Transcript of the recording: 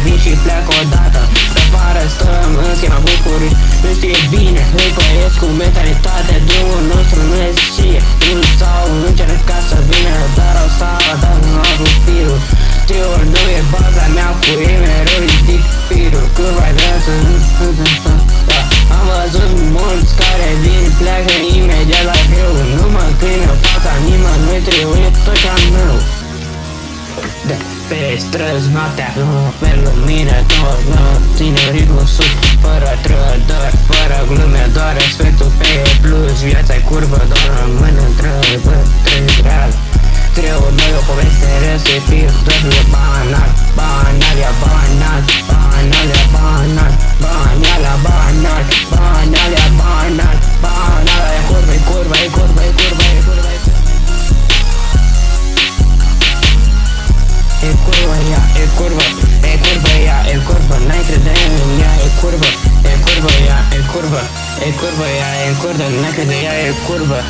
vin și plec odată. Pe afară stăm în schema bucurii, nu știe bine, îi băieți cu mentalitate. Drumul nostru nu e știe, nu s-au încercat să vină, dar au dat în avut firul. Știul nu e baza mea, cu ei mereu ridic firul. Când vai vrea să am văzut mulți care vin, pleacă imediat la greu. Nu mă înclin în fața nimănui, trebuie tot ce-am meu. De pe străzi noaptea, pe lumină tot, ține ritmul sus, fără trădări, fără glume, doar respectul pe plus. Viața-i curvă, doar rămân întrebări real. Creul meu e o poveste respectiv, totul e banal, banal, e banal, banal, e banal, banal, e banal, banal, e banal, banal, e curvă, e curvă, e curvă, e curvă, e curvă, e curvă, ea, e curvă, e curvă, ea, e curvă, n-ai crede în ea, e curvă, e curvă, ea, e curvă, e curvă, ea, e curvă, n-ai crede ea, e curvă.